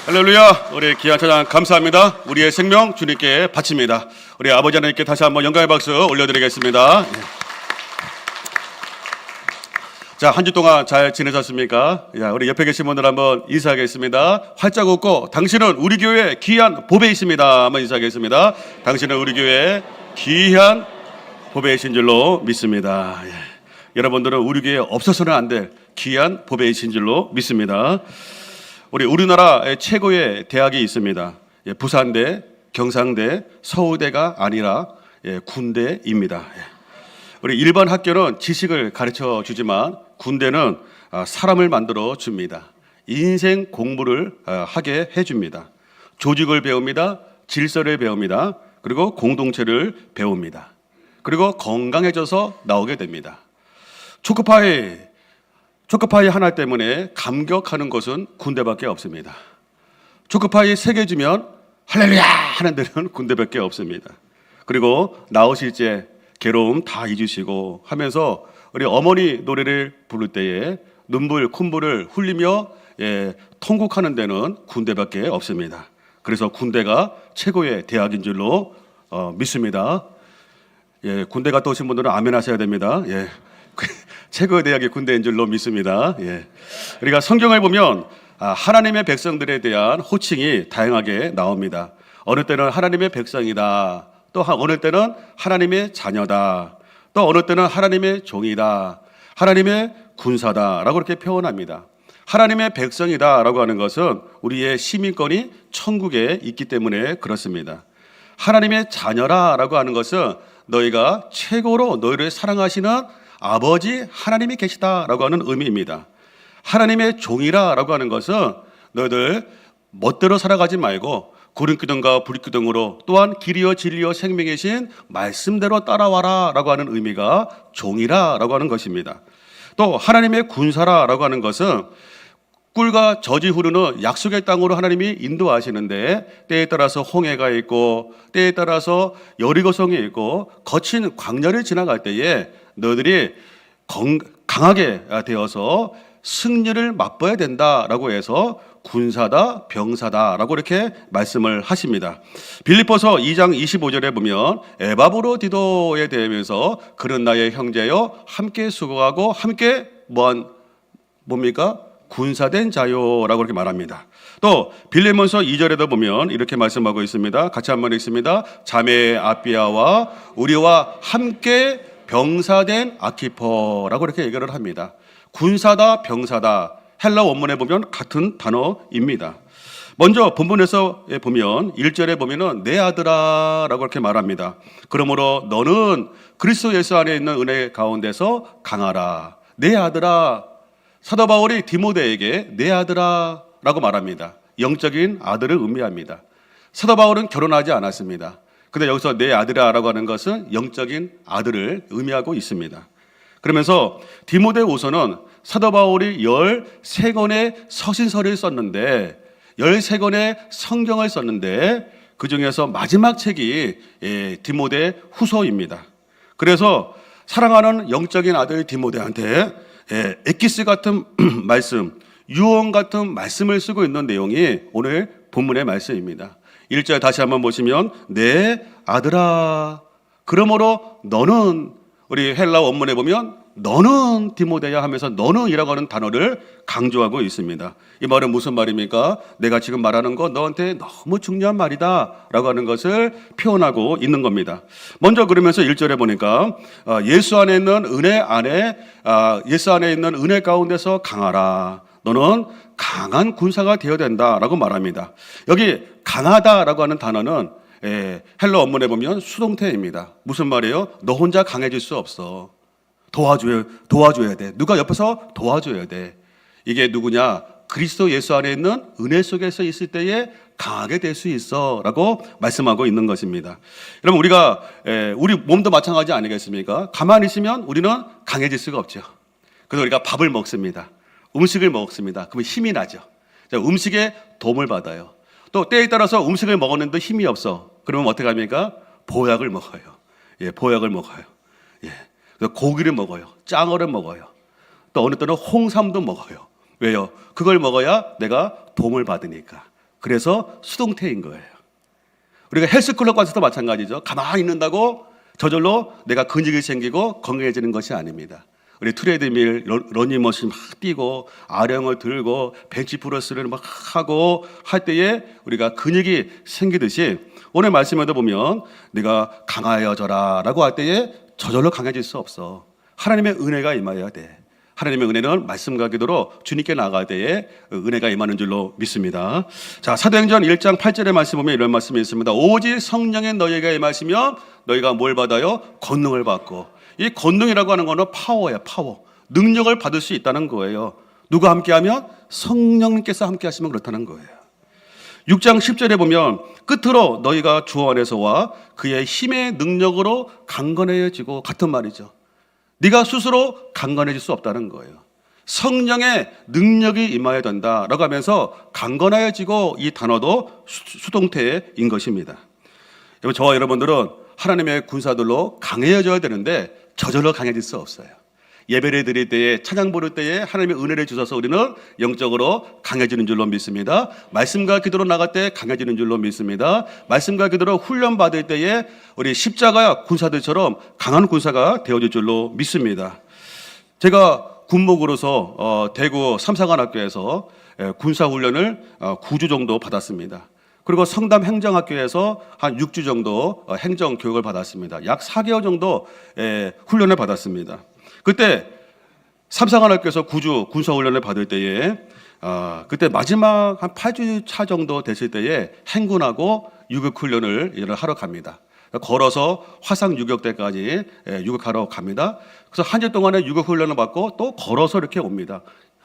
할렐루야. 우리 귀한 찬양 감사합니다. 우리의 생명 주님께 바칩니다. 우리 아버지 하나님께 다시 한번 영광의 박수 올려드리겠습니다. 자, 한 주 동안 잘 지내셨습니까? 우리 옆에 계신 분들 한번 인사하겠습니다. 활짝 웃고, 당신은 우리 교회 귀한 보배이십니다. 한번 인사하겠습니다. 당신은 우리 교회 귀한 보배이신 줄로 믿습니다. 여러분들은 우리 교회에 없어서는 안 될 귀한 보배이신 줄로 믿습니다. 우리나라 최고의 대학이 있습니다. 부산대, 경상대, 서울대가 아니라 군대입니다. 우리 일반 학교는 지식을 가르쳐 주지만 군대는 사람을 만들어 줍니다. 인생 공부를 하게 해줍니다. 조직을 배웁니다. 질서를 배웁니다. 그리고 공동체를 배웁니다. 그리고 건강해져서 나오게 됩니다. 초코파이 하나 때문에 감격하는 것은 군대밖에 없습니다. 초코파이 3개 주면 할렐루야 하는 데는 군대밖에 없습니다. 그리고 나오실 때 괴로움 다 잊으시고 하면서 우리 어머니 노래를 부를 때에 눈물, 콧물을 흘리며 통곡하는 데는 군대밖에 없습니다. 그래서 군대가 최고의 대학인 줄로 믿습니다. 군대 갔다 오신 분들은 아멘 하셔야 됩니다. 최고의 대학이 군대인 줄로 믿습니다. 우리가 성경을 보면 하나님의 백성들에 대한 호칭이 다양하게 나옵니다. 어느 때는 하나님의 백성이다. 또 어느 때는 하나님의 자녀다. 또 어느 때는 하나님의 종이다. 하나님의 군사다라고 이렇게 표현합니다. 하나님의 백성이다라고 하는 것은 우리의 시민권이 천국에 있기 때문에 그렇습니다. 하나님의 자녀라라고 하는 것은 너희가 최고로 너희를 사랑하시는 아버지 하나님이 계시다라고 하는 의미입니다. 하나님의 종이라고 하는 것은 너희들 멋대로 살아가지 말고 구름기둥과 불기둥으로 또한 길이요 진리요 생명이신 말씀대로 따라와라 라고 하는 의미가 종이라고 하는 것입니다. 또 하나님의 군사라고 하는 것은 꿀과 젖이 흐르는 약속의 땅으로 하나님이 인도하시는데 때에 따라서 홍해가 있고 때에 따라서 여리고성이 있고 거친 광야를 지나갈 때에 너희들이 강하게 되어서 승리를 맛봐야 된다라고 해서 군사다 병사다라고 이렇게 말씀을 하십니다. 빌립보서 2장 25절에 보면 에바브로디도에 대하면서 그는 나의 형제요 함께 수고하고 함께 뭡니까? 군사된 자요라고 이렇게 말합니다. 또 빌레몬서 2절에도 보면 이렇게 말씀하고 있습니다. 같이 한번 읽습니다. 자매 아비아와 우리와 함께 병사된 아키포라고 이렇게 얘기를 합니다. 군사다 병사다 헬라 원문에 보면 같은 단어입니다. 먼저 본문에서 보면 1절에 보면은 내 아들아라고 이렇게 말합니다. 그러므로 너는 그리스도 예수 안에 있는 은혜 가운데서 강하라. 내 아들아. 사도 바울이 디모데에게 내 아들아라고 말합니다. 영적인 아들을 의미합니다. 사도 바울은 결혼하지 않았습니다. 근데 여기서 내 아들아라고 하는 것은 영적인 아들을 의미하고 있습니다. 그러면서 디모데후서는 사도 바울이 13권의 서신서를 썼는데 13권의 성경을 썼는데 그 중에서 마지막 책이 디모데후서입니다. 그래서 사랑하는 영적인 아들 디모데한테 엑기스 같은 말씀, 유언 같은 말씀을 쓰고 있는 내용이 오늘 본문의 말씀입니다. 1절 다시 한번 보시면 내 아들아 그러므로 너는 우리 헬라 원문에 보면 너는 디모데야 하면서 너는이라고 하는 단어를 강조하고 있습니다. 이 말은 무슨 말입니까? 내가 지금 말하는 거 너한테 너무 중요한 말이다 라고 하는 것을 표현하고 있는 겁니다. 먼저 그러면서 1절에 보니까 예수 안에 있는 예수 안에 있는 은혜 가운데서 강하라. 너는 강한 군사가 되어야 된다라고 말합니다. 여기 강하다라고 하는 단어는 헬라 원문에 보면 수동태입니다. 무슨 말이에요? 너 혼자 강해질 수 없어. 도와줘야 돼. 누가 옆에서 도와줘야 돼. 이게 누구냐? 그리스도 예수 안에 있는 은혜 속에서 있을 때에 강하게 될 수 있어 라고 말씀하고 있는 것입니다. 여러분 우리 몸도 마찬가지 아니겠습니까? 가만히 있으면 우리는 강해질 수가 없죠. 그래서 우리가 밥을 먹습니다. 음식을 먹습니다. 그러면 힘이 나죠. 음식에 도움을 받아요. 또 때에 따라서 음식을 먹었는데 힘이 없어. 그러면 어떻게 합니까? 보약을 먹어요. 보약을 먹어요. 고기를 먹어요. 짱어를 먹어요. 또 어느 때는 홍삼도 먹어요. 왜요? 그걸 먹어야 내가 도움을 받으니까. 그래서 수동태인 거예요. 우리가 헬스클럽 가서도 마찬가지죠. 가만히 있는다고 저절로 내가 근육이 생기고 건강해지는 것이 아닙니다. 우리 트레드밀, 러닝머신 막 뛰고 아령을 들고 벤치프레스를 막 하고 할 때에 우리가 근육이 생기듯이 오늘 말씀에도 보면 네가 강하여져라 라고 할 때에 저절로 강해질 수 없어. 하나님의 은혜가 임하여야 돼. 하나님의 은혜는 말씀과 기도로 주님께 나아갈 때에 은혜가 임하는 줄로 믿습니다. 자, 사도행전 1장 8절의 말씀 보면 이런 말씀이 있습니다. 오직 성령의 너희에게 임하시면 너희가 뭘 받아요? 권능을 받고. 이 권능이라고 하는 거는 파워예요. 파워. 능력을 받을 수 있다는 거예요. 누가 함께하면? 성령님께서 함께하시면 그렇다는 거예요. 6장 10절에 보면 끝으로 너희가 주 안에서와 그의 힘의 능력으로 강건해지고 같은 말이죠. 네가 스스로 강건해질 수 없다는 거예요. 성령의 능력이 임하여야 된다라고 하면서 강건해지고 이 단어도 수동태인 것입니다. 저와 여러분들은 하나님의 군사들로 강해져야 되는데 저절로 강해질 수 없어요. 예배를 드릴 때에 찬양 부를 때에 하나님의 은혜를 주셔서 우리는 영적으로 강해지는 줄로 믿습니다. 말씀과 기도로 나갈 때 강해지는 줄로 믿습니다. 말씀과 기도로 훈련 받을 때에 우리 십자가 군사들처럼 강한 군사가 되어질 줄로 믿습니다. 제가 군목으로서 대구 삼사관학교에서 군사훈련을 9주 정도 받았습니다. 그리고 성담 행정학교에서 한 6주 정도 행정교육을 받았습니다. 약 4개월 정도 훈련을 받았습니다. 그때 삼사관학교에서 9주 군사훈련을 받을 때에 그때 마지막 한 8주 차 정도 됐을 때에 행군하고 유격훈련을 하러 갑니다. 걸어서 화상 유격대까지 유격하러 갑니다. 그래서 한 주 동안에 유격훈련을 받고 또 걸어서 이렇게 옵니다.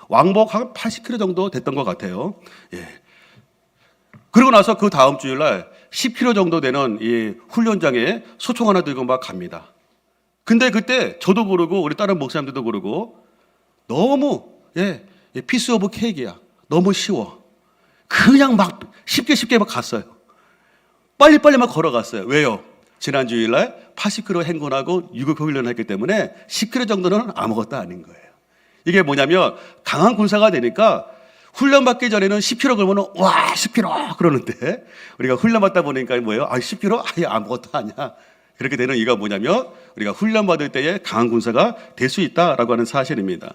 왕복 한 80km 정도 됐던 것 같아요. 예. 그러고 나서 그 다음 주일날 10km 정도 되는 이 훈련장에 소총 하나 들고 막 갑니다. 근데 그때 저도 그러고 우리 다른 목사님들도 그러고 너무 피스 오브 케이크야. 너무 쉬워. 그냥 막 쉽게 막 갔어요. 빨리빨리 막 걸어갔어요. 왜요? 지난 주일날 80km 행군하고 유격 훈련을 했기 때문에 10km 정도는 아무것도 아닌 거예요. 이게 뭐냐면 강한 군사가 되니까 훈련 받기 전에는 10km 걸으면 와 10km 그러는데 우리가 훈련 받다 보니까 뭐예요? 10km 아예 아무것도 아니야. 그렇게 되는 이유가 뭐냐면 우리가 훈련 받을 때에 강한 군사가 될 수 있다라고 하는 사실입니다.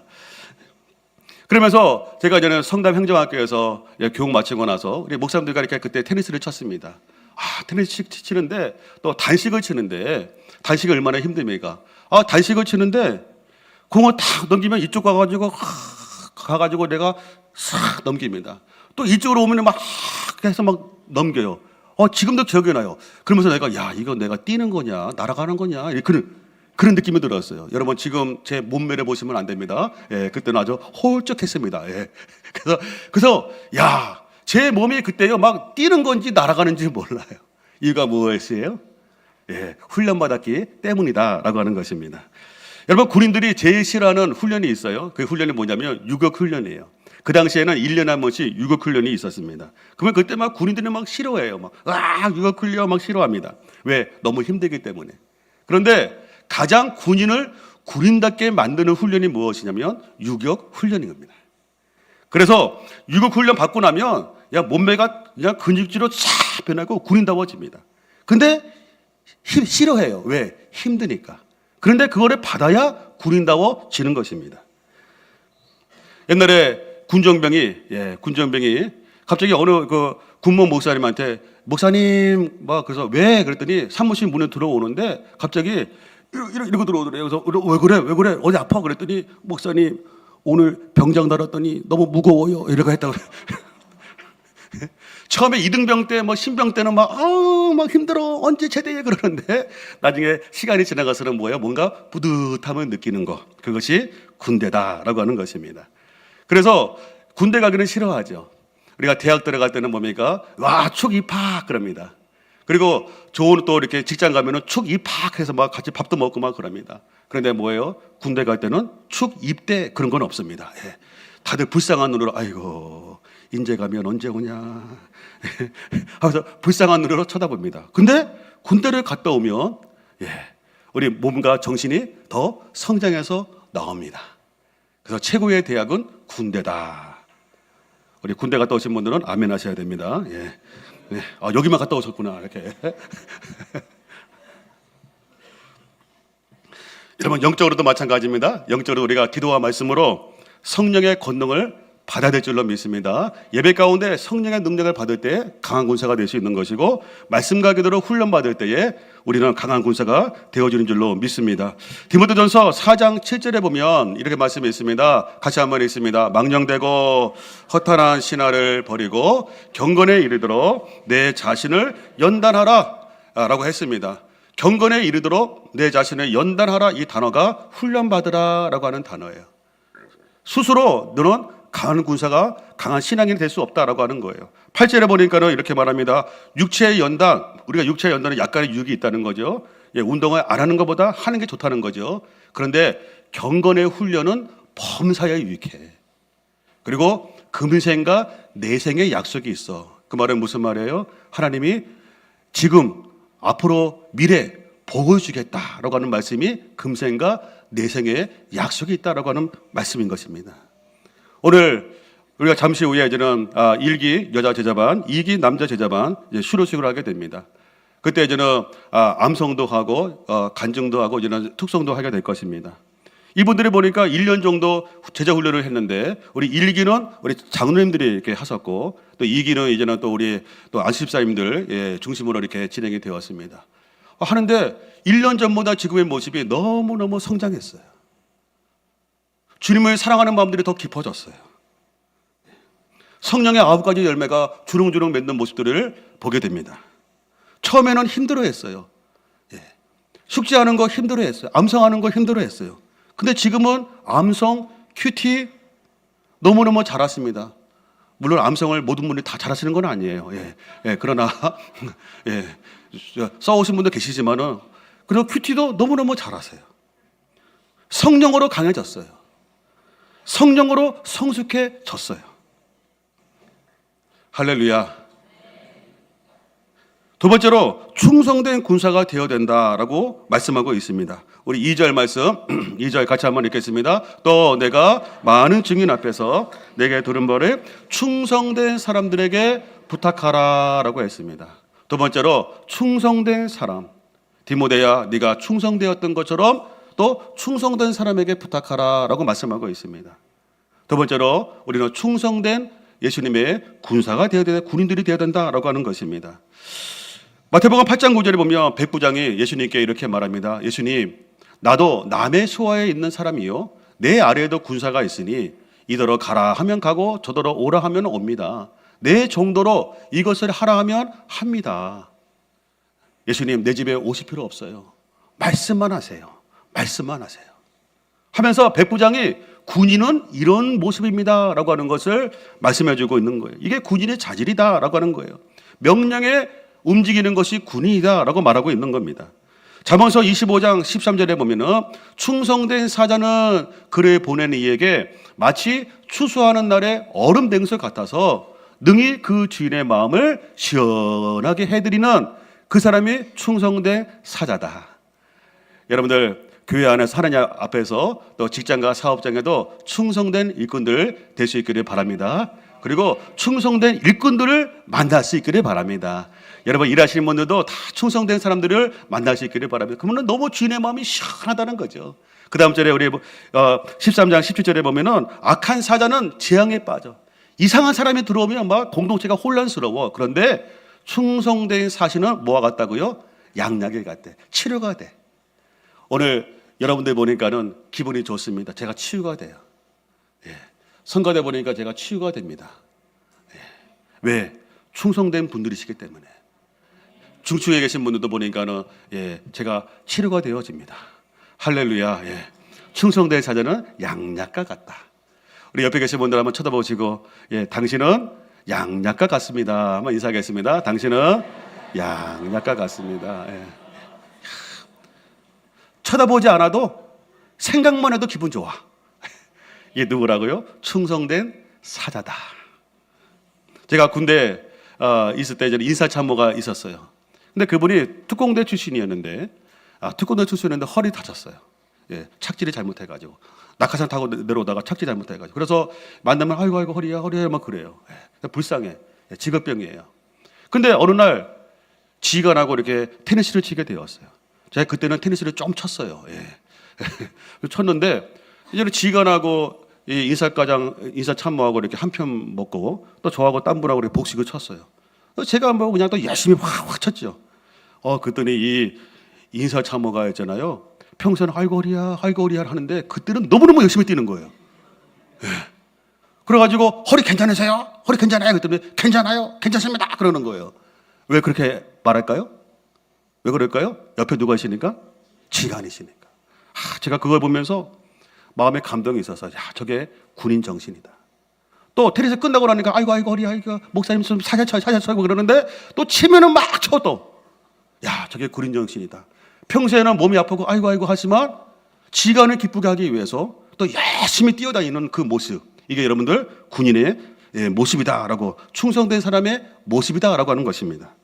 그러면서 제가 이제는 성담 행정학교에서 교육 마치고 나서 우리 목사님들과 이렇게 그때 테니스를 쳤습니다. 테니스 치는데 또 단식을 치는데 단식이 얼마나 힘듭니까? 단식을 치는데 공을 탁 넘기면 이쪽 가가지고 내가 싹 넘깁니다. 또 이쪽으로 오면 막 해서 막 넘겨요. 지금도 기억이 나요. 그러면서 내가 이거 내가 뛰는 거냐 날아가는 거냐 그런 느낌이 들었어요. 여러분 지금 제 몸매를 보시면 안 됩니다. 그때는 아주 홀쭉했습니다. 그래서 제 몸이 그때요 막 뛰는 건지 날아가는지 몰라요. 이유가 무엇이에요? 훈련 받았기 때문이다라고 하는 것입니다. 여러분 군인들이 제일 싫어하는 훈련이 있어요. 그 훈련이 뭐냐면 유격 훈련이에요. 그 당시에는 1년에 한 번씩 유격 훈련이 있었습니다. 그러면 그때 막 군인들이 막 싫어해요. 유격 훈련 막 싫어합니다. 왜? 너무 힘들기 때문에. 그런데 가장 군인을 군인답게 만드는 훈련이 무엇이냐면 유격 훈련인 겁니다. 그래서 유격 훈련 받고 나면 몸매가 그냥 근육질로 싹 변하고 군인다워집니다. 근데 싫어해요. 왜? 힘드니까. 그런데 그거를 받아야 군인다워지는 것입니다. 옛날에 군정병이 갑자기 어느 그 군모 목사님한테 목사님 그래서 왜 그랬더니 사무실 문에 들어오는데 갑자기 이러고 들어오더래요. 그래서 왜 그래 어디 아파 그랬더니 목사님 오늘 병장 달았더니 너무 무거워요 이러고 했다고. 처음에 이등병 때 신병 때는 막 힘들어 언제 제대해 그러는데 나중에 시간이 지나가서는 뭔가 뿌듯함을 느끼는 것, 그것이 군대다라고 하는 것입니다. 그래서 군대 가기는 싫어하죠. 우리가 대학 들어갈 때는 뭡니까? 축 입학 그럽니다. 그리고 좋은 또 이렇게 직장 가면은 축 입학해서 막 같이 밥도 먹고 막 그럽니다. 그런데 군대 갈 때는 축 입대 그런 건 없습니다. 다들 불쌍한 눈으로 아이고 인제 가면 언제 오냐 하면서 불쌍한 눈으로 쳐다봅니다. 근데 군대를 갔다 오면 우리 몸과 정신이 더 성장해서 나옵니다. 그래서 최고의 대학은 군대다. 우리 군대 갔다 오신 분들은 아멘 하셔야 됩니다. 예. 네. 여기만 갔다 오셨구나. 이렇게. 여러분, 영적으로도 마찬가지입니다. 영적으로 우리가 기도와 말씀으로 성령의 권능을 받아야 될 줄로 믿습니다. 예배 가운데 성령의 능력을 받을 때 강한 군사가 될 수 있는 것이고, 말씀과 기도로 훈련받을 때에 우리는 강한 군사가 되어지는 줄로 믿습니다. 디모데전서 4장 7절에 보면 이렇게 말씀이 있습니다. 같이 한번 읽습니다. 망령되고 허탄한 신화를 버리고 경건에 이르도록 내 자신을 연단하라 라고 했습니다. 경건에 이르도록 내 자신을 연단하라, 이 단어가 훈련받으라 라고 하는 단어예요. 스스로 너는 강한 군사가, 강한 신앙인이 될 수 없다라고 하는 거예요. 8절에 보니까는 이렇게 말합니다. 육체의 연단, 우리가 육체의 연단은 약간의 유익이 있다는 거죠. 운동을 안 하는 것보다 하는 게 좋다는 거죠. 그런데 경건의 훈련은 범사에 유익해. 그리고 금생과 내생의 약속이 있어. 그 말은 무슨 말이에요? 하나님이 지금, 앞으로, 미래 복을 주겠다라고 하는 말씀이 금생과 내생의 약속이 있다라고 하는 말씀인 것입니다. 오늘 우리가 잠시 후에 이제는 1기 여자 제자반, 2기 남자 제자반 수료식을 하게 됩니다. 그때 이제는 암송도 하고 간증도 하고 이제는 특송도 하게 될 것입니다. 이분들이 보니까 1년 정도 제자 훈련을 했는데, 우리 1기는 우리 장로님들이 이렇게 하셨고, 또 2기는 이제는 또 우리 또 안수집사님들 중심으로 이렇게 진행이 되었습니다. 하는데 1년 전보다 지금의 모습이 너무너무 성장했어요. 주님을 사랑하는 마음들이 더 깊어졌어요. 성령의 9가지 열매가 주렁주렁 맺는 모습들을 보게 됩니다. 처음에는 힘들어했어요. 숙제하는 거 힘들어했어요. 암송하는 거 힘들어했어요. 근데 지금은 암송, 큐티 너무너무 잘하십니다. 물론 암송을 모든 분들이 다 잘하시는 건 아니에요. 그러나 써오신 분도 계시지만은, 그리고 큐티도 너무너무 잘하세요. 성령으로 강해졌어요. 성령으로 성숙해졌어요. 할렐루야. 두 번째로 충성된 군사가 되어야 된다라고 말씀하고 있습니다. 우리 2절 말씀, 2절 같이 한번 읽겠습니다. 또 내가 많은 증인 앞에서 내게 들은 바를 충성된 사람들에게 부탁하라 라고 했습니다. 두 번째로 충성된 사람, 디모데야 네가 충성되었던 것처럼 또 충성된 사람에게 부탁하라 라고 말씀하고 있습니다. 두 번째로 우리는 충성된 예수님의 군사가 되어야 된다, 군인들이 되어야 된다라고 하는 것입니다. 마태복음 8장 9절에 보면 백부장이 예수님께 이렇게 말합니다. 예수님, 나도 남의 수하에 있는 사람이요, 내 아래에도 군사가 있으니 이더러 가라 하면 가고 저더러 오라 하면 옵니다. 내 정도로 이것을 하라 하면 합니다. 예수님, 내 집에 오실 필요 없어요. 말씀만 하세요. 말씀만 하세요. 하면서 백부장이 군인은 이런 모습입니다 라고 하는 것을 말씀해 주고 있는 거예요. 이게 군인의 자질이다 라고 하는 거예요. 명령에 움직이는 것이 군인이다 라고 말하고 있는 겁니다. 잠언서 25장 13절에 보면은 충성된 사자는 그를 보낸 이에게 마치 추수하는 날에 얼음 뱅수 같아서 능히 그 주인의 마음을 시원하게 해드리는 그 사람이 충성된 사자다. 여러분들 교회 안에서 하나님 앞에서 또 직장과 사업장에도 충성된 일꾼들 될 수 있기를 바랍니다. 그리고 충성된 일꾼들을 만날 수 있기를 바랍니다. 여러분 일하시는 분들도 다 충성된 사람들을 만날 수 있기를 바랍니다. 그러면 너무 주인의 마음이 시원하다는 거죠. 그 다음 절에 우리 13장 17절에 보면은 악한 사자는 재앙에 빠져. 이상한 사람이 들어오면 막 공동체가 혼란스러워. 그런데 충성된 사신은 뭐와 같다고요? 양약에 같대. 치료가 돼. 오늘 여러분들 보니까는 기분이 좋습니다. 제가 치유가 돼요. 선거대 보니까 제가 치유가 됩니다. 왜? 충성된 분들이시기 때문에. 중추에 계신 분들도 보니까는 제가 치료가 되어집니다. 할렐루야. 충성된 사자는 양약과 같다. 우리 옆에 계신 분들 한번 쳐다보시고, 당신은 양약과 같습니다. 한번 인사하겠습니다. 당신은 양약과 같습니다. 쳐다보지 않아도 생각만 해도 기분 좋아. 이게 누구라고요? 충성된 사자다. 제가 군대 있을 때 인사참모가 있었어요. 근데 그분이 특공대 출신이었는데 허리 다쳤어요. 착지를 잘못해가지고 낙하산 타고 내려오다가 착지 잘못해가지고. 그래서 만나면 아이고 허리야 막 그래요. 불쌍해. 직업병이에요. 근데 어느 날 지가 나고 이렇게 테니스를 치게 되었어요. 제가 그때는 테니스를 좀 쳤어요. 쳤는데 이제는 지가 나고 이 인사참모하고 이렇게 한 편 먹고 또 저하고 딴 분하고 이렇게 복식을 쳤어요. 제가 한번 그냥 또 열심히 확 쳤죠. 그랬더니 이 인사참모가 있잖아요. 평소에는 아이고 허리야 하는데 그때는 너무너무 열심히 뛰는 거예요. 그래가지고 허리 괜찮으세요? 허리 괜찮아요? 그랬더니 괜찮아요? 괜찮습니다. 그러는 거예요. 왜 그렇게 말할까요? 왜 그럴까요? 옆에 누가 있으니까? 지가 아니시니까. 제가 그걸 보면서 마음에 감동이 있어서 저게 군인 정신이다. 또 테니스 끝나고 나니까 아이고 허리 아이고 목사님 좀 살살 쳐고 그러는데 또 치면은 막 쳐 또. 저게 군인 정신이다. 평소에는 몸이 아프고 아이고 하지만 지간을 기쁘게 하기 위해서 또 열심히 뛰어다니는 그 모습. 이게 여러분들 군인의 모습이다라고, 충성된 사람의 모습이다라고 하는 것입니다.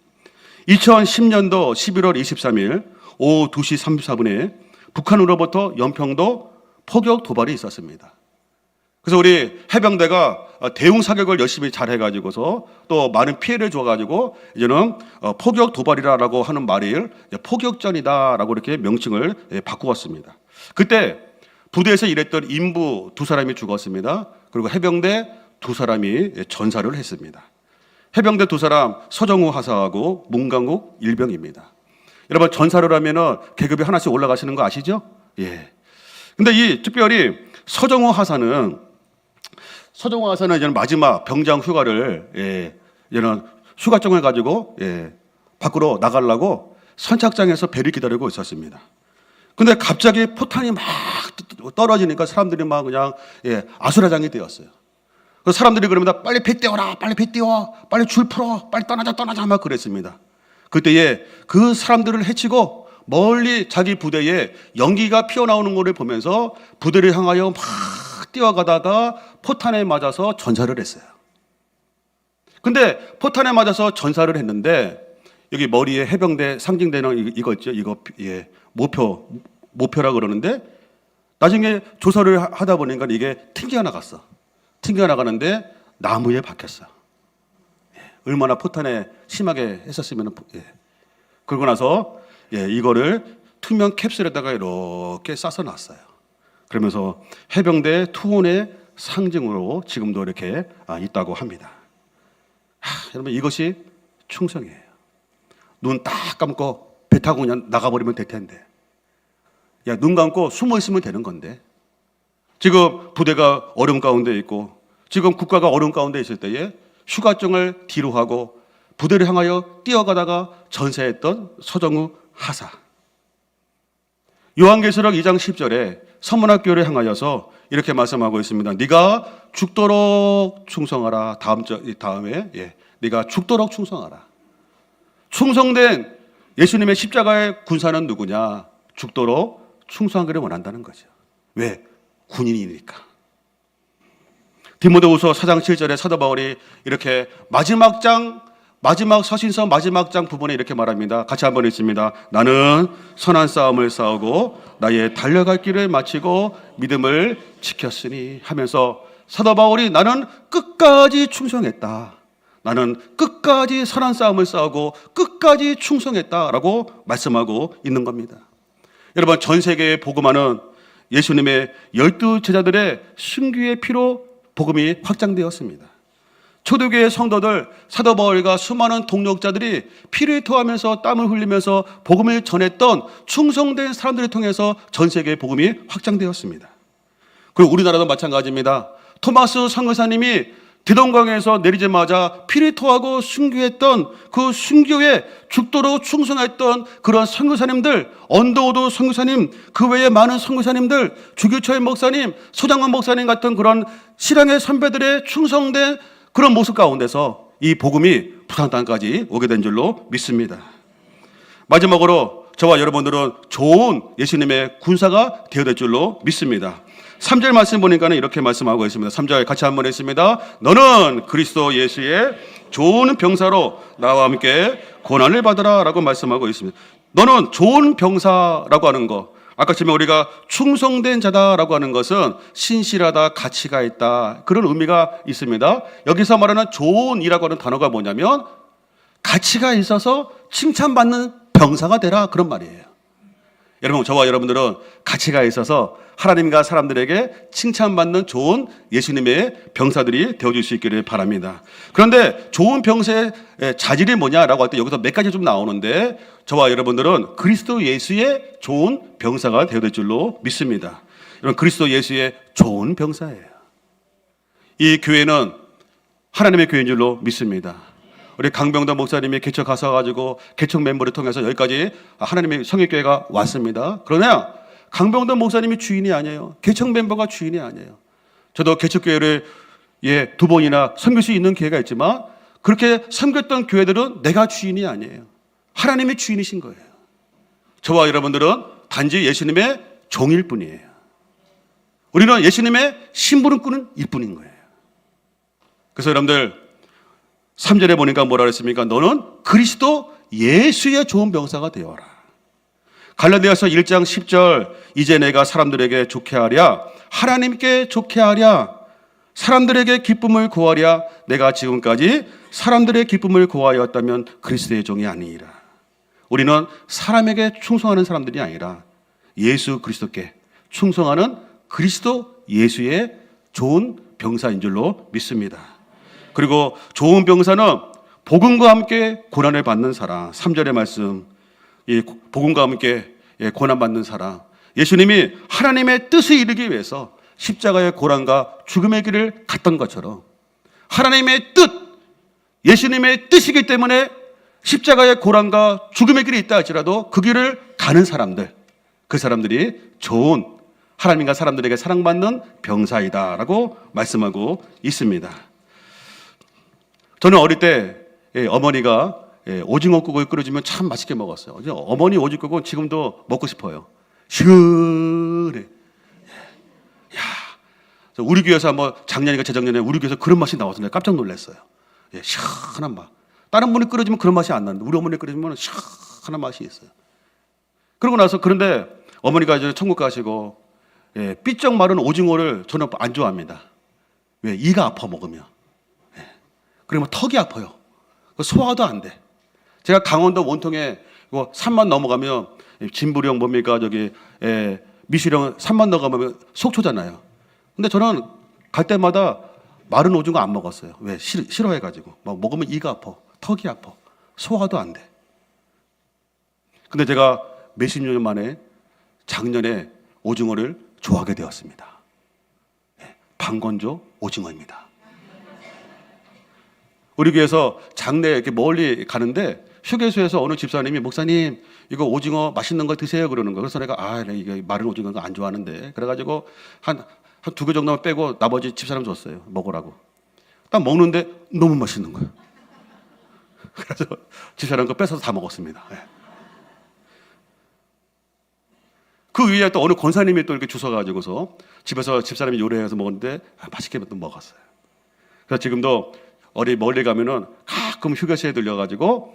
2010년도 11월 23일 오후 2시 34분에 북한으로부터 연평도 포격 도발이 있었습니다. 그래서 우리 해병대가 대응 사격을 열심히 잘 해가지고서 또 많은 피해를 줘가지고 이제는 포격 도발이라고 하는 말을 포격전이다라고 이렇게 명칭을 바꾸었습니다. 그때 부대에서 일했던 인부 2사람이 죽었습니다. 그리고 해병대 2사람이 전사를 했습니다. 해병대 2사람 서정우 하사하고 문강국 일병입니다. 여러분 전사를 하면은 계급이 하나씩 올라가시는 거 아시죠? 근데 이 특별히 서정우 하사는 이제는 마지막 병장 휴가를 이제는 휴가증을 가지고 밖으로 나가려고 선착장에서 배를 기다리고 있었습니다. 근데 갑자기 포탄이 막 떨어지니까 사람들이 막 그냥 아수라장이 되었어요. 그래서 사람들이 그럽니다. 빨리 배 띄워라, 빨리 배 띄워, 빨리 줄 풀어, 빨리 떠나자 막 그랬습니다. 그때에 그 사람들을 해치고 멀리 자기 부대에 연기가 피어나오는 것을 보면서 부대를 향하여 막 뛰어가다가 포탄에 맞아서 전사를 했어요. 근데 포탄에 맞아서 전사를 했는데 여기 머리에 해병대 상징되는 이거 있죠? 이거 모표라 그러는데 나중에 조사를 하다 보니까 이게 튕겨 나가는데 나무에 박혔어. 얼마나 포탄에 심하게 했었으면. 그러고 나서 이거를 투명 캡슐에다가 이렇게 싸서 놨어요. 그러면서 해병대 투혼의 상징으로 지금도 이렇게 있다고 합니다. 여러분 이것이 충성이에요. 눈 딱 감고 배 타고 그냥 나가버리면 될 텐데. 눈 감고 숨어 있으면 되는 건데. 지금 부대가 어려움 가운데 있고 지금 국가가 어려움 가운데 있을 때에 휴가증을 뒤로 하고 부대를 향하여 뛰어가다가 전사했던 서정우 하사. 요한계시록 2장 10절에 서문학교를 향하여서 이렇게 말씀하고 있습니다. 네가 죽도록 충성하라. 다음에 네가 죽도록 충성하라. 충성된 예수님의 십자가의 군사는 누구냐? 죽도록 충성하기를 원한다는 거죠. 왜? 군인이니까. 디모데후서 4장 7절에 사도 바울이 이렇게 마지막 서신서 마지막 장 부분에 이렇게 말합니다. 같이 한번 읽습니다. 나는 선한 싸움을 싸우고 나의 달려갈 길을 마치고 믿음을 지켰으니 하면서 사도 바울이 나는 끝까지 충성했다. 나는 끝까지 선한 싸움을 싸우고 끝까지 충성했다라고 말씀하고 있는 겁니다. 여러분 전 세계에 복음하는 예수님의 12제자들의 순교의 피로 복음이 확장되었습니다. 초대교회 성도들, 사도 바울과 수많은 동력자들이 피를 토하면서 땀을 흘리면서 복음을 전했던 충성된 사람들을 통해서 전 세계에 복음이 확장되었습니다. 그리고 우리나라도 마찬가지입니다. 토마스 선교사님이 대동강에서 내리자마자 피를 토하고 순교했던 그 순교에 죽도록 충성했던 그런 선교사님들, 언더우드 선교사님, 그 외에 많은 선교사님들, 주교철 목사님, 소장원 목사님 같은 그런 신앙의 선배들의 충성된 그런 모습 가운데서 이 복음이 부산 땅까지 오게 된 줄로 믿습니다. 마지막으로 저와 여러분들은 좋은 예수님의 군사가 되어야 될 줄로 믿습니다. 3절 말씀 보니까 이렇게 말씀하고 있습니다. 3절 같이 한번 했습니다. 너는 그리스도 예수의 좋은 병사로 나와 함께 고난을 받으라 라고 말씀하고 있습니다. 너는 좋은 병사라고 하는 거, 아까처럼 우리가 충성된 자다라고 하는 것은 신실하다, 가치가 있다, 그런 의미가 있습니다. 여기서 말하는 좋은이라고 하는 단어가 뭐냐면 가치가 있어서 칭찬받는 병사가 되라, 그런 말이에요. 여러분, 저와 여러분들은 가치가 있어서 하나님과 사람들에게 칭찬받는 좋은 예수님의 병사들이 되어줄 수 있기를 바랍니다. 그런데 좋은 병사의 자질이 뭐냐라고 할 때 여기서 몇 가지 좀 나오는데, 저와 여러분들은 그리스도 예수의 좋은 병사가 되어야 될 줄로 믿습니다. 여러분, 그리스도 예수의 좋은 병사예요. 이 교회는 하나님의 교회인 줄로 믿습니다. 우리 강병도 목사님이 개척 가셔가지고 개척 멤버를 통해서 여기까지 하나님의 성결교회가 왔습니다. 그러나 강병도 목사님이 주인이 아니에요. 개척 멤버가 주인이 아니에요. 저도 개척교회를 2번이나 섬길 수 있는 기회가 있지만 그렇게 섬겼던 교회들은 내가 주인이 아니에요. 하나님이 주인이신 거예요. 저와 여러분들은 단지 예수님의 종일 뿐이에요. 우리는 예수님의 심부름꾼은 일 뿐인 거예요. 그래서 여러분들 3절에 보니까 뭐라 그랬습니까? 너는 그리스도 예수의 좋은 병사가 되어라. 갈라디아서 1장 10절, 이제 내가 사람들에게 좋게 하랴, 하나님께 좋게 하랴, 사람들에게 기쁨을 구하랴, 내가 지금까지 사람들의 기쁨을 구하였다면 그리스도의 종이 아니니라. 우리는 사람에게 충성하는 사람들이 아니라 예수 그리스도께 충성하는 그리스도 예수의 좋은 병사인 줄로 믿습니다. 그리고 좋은 병사는 복음과 함께 고난을 받는 사람, 3절의 말씀, 이 복음과 함께 고난받는 사람, 예수님이 하나님의 뜻을 이루기 위해서 십자가의 고난과 죽음의 길을 갔던 것처럼 하나님의 뜻, 예수님의 뜻이기 때문에 십자가의 고난과 죽음의 길이 있다 할지라도 그 길을 가는 사람들, 그 사람들이 좋은 하나님과 사람들에게 사랑받는 병사이다라고 말씀하고 있습니다. 저는 어릴 때 어머니가 오징어국을 끓여주면 참 맛있게 먹었어요. 어머니 오징어국은 지금도 먹고 싶어요. 시원해. 야, 우리 교회에서 한번 작년인가 재작년에 우리 교회에서 그런 맛이 나와서 내가 깜짝 놀랐어요. 시원한 맛. 다른 분이 끓여주면 그런 맛이 안 나는데 우리 어머니 끓여주면 시원한 맛이 있어요. 그러고 나서 그런데 어머니가 이제 천국 가시고 삐쩍 마른 오징어를 저는 안 좋아합니다. 왜? 이가 아파 먹으면. 그러면 턱이 아파요. 소화도 안 돼. 제가 강원도 원통에 산만 넘어가면 진부령 뭡니까 저기 미시령 산만 넘어가면 속초잖아요. 근데 저는 갈 때마다 마른 오징어 안 먹었어요. 왜? 싫어해가지고. 막 먹으면 이가 아파, 턱이 아파, 소화도 안 돼. 근데 제가 몇십 년 만에 작년에 오징어를 좋아하게 되었습니다. 방건조 오징어입니다. 우리 교회에서 장례 이렇게 멀리 가는데 휴게소에서 어느 집사님이 목사님 이거 오징어 맛있는 거 드세요 그러는 거예요. 그래서 내가 이거 마른 오징어 안 좋아하는데 그래가지고 한 두 개 정도만 빼고 나머지 집사람 줬어요. 먹으라고. 딱 먹는데 너무 맛있는 거예요. 그래서 집사람 거 뺏어서 다 먹었습니다. 그 위에 또 어느 권사님이 또 이렇게 주워가지고서 집에서 집사람이 요리해서 먹었는데 맛있게 또 먹었어요. 그래서 지금도 어디 멀리 가면은 가끔 휴게소에 들려가지고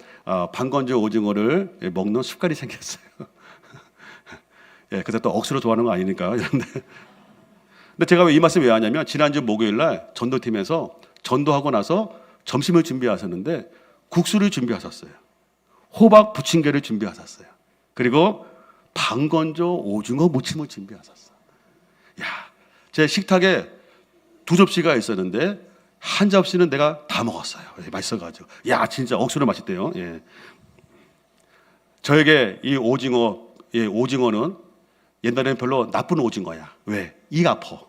방건조 오징어를 먹는 습관이 생겼어요. 그래서 또 억수로 좋아하는 거 아니니까. 근데 제가 왜 이 말씀 왜 하냐면 지난주 목요일날 전도팀에서 전도하고 나서 점심을 준비하셨는데 국수를 준비하셨어요. 호박 부침개를 준비하셨어요. 그리고 방건조 오징어 무침을 준비하셨어요. 제 식탁에 2접시가 있었는데 한 접시는 내가 다 먹었어요. 맛있어가지고. 진짜 억수로 맛있대요. 저에게 이 오징어는 옛날에는 별로 나쁜 오징어야. 왜? 이가 아파.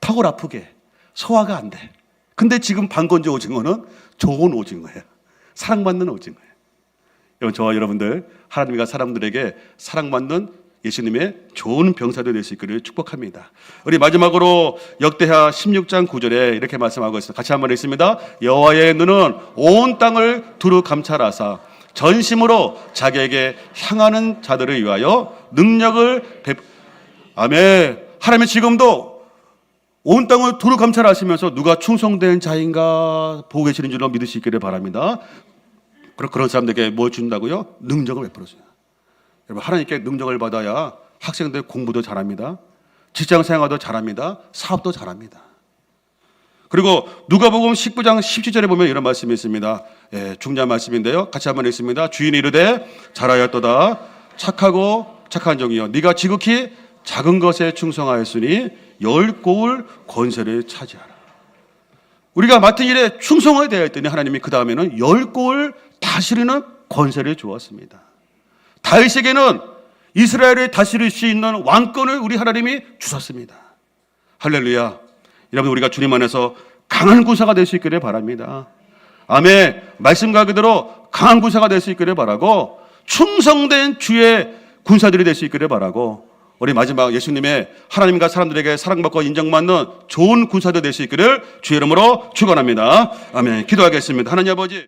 턱을 아프게. 소화가 안 돼. 근데 지금 방건조 오징어는 좋은 오징어예요. 사랑받는 오징어예요. 여러분, 저와 여러분들 하나님과 사람들에게 사랑받는 예수님의 좋은 병사들 될 수 있기를 축복합니다. 우리 마지막으로 역대하 16장 9절에 이렇게 말씀하고 있습니다. 같이 한번 읽습니다. 여호와의 눈은 온 땅을 두루 감찰하사 전심으로 자기에게 향하는 자들을 위하여 능력을 아멘. 하나님이 지금도 온 땅을 두루 감찰하시면서 누가 충성된 자인가 보고 계시는 줄로 믿을 수 있기를 바랍니다. 그런 사람들에게 뭘 준다고요? 능력을 베풀어줘요. 여러분, 하나님께 능력을 받아야 학생들 공부도 잘합니다. 직장 생활도 잘합니다. 사업도 잘합니다. 그리고 누가복음 19장 17절에 보면 이런 말씀이 있습니다. 예, 중요한 말씀인데요. 같이 한번 읽습니다. 주인이 이르되 잘하였도다. 착하고 착한 종이여, 네가 지극히 작은 것에 충성하였으니 열 고을 권세를 차지하라. 우리가 맡은 일에 충성하게 되어 있더니 하나님이 그 다음에는 열 고을 다스리는 권세를 주었습니다. 다윗에게는 이스라엘을 다스릴 수 있는 왕권을 우리 하나님이 주셨습니다. 할렐루야. 여러분, 우리가 주님 안에서 강한 군사가 될 수 있기를 바랍니다. 아멘. 말씀과 그대로 강한 군사가 될 수 있기를 바라고, 충성된 주의 군사들이 될 수 있기를 바라고, 우리 마지막 예수님의 하나님과 사람들에게 사랑받고 인정받는 좋은 군사들 될 수 있기를 주의 이름으로 축원합니다. 아멘. 기도하겠습니다. 하나님 아버지.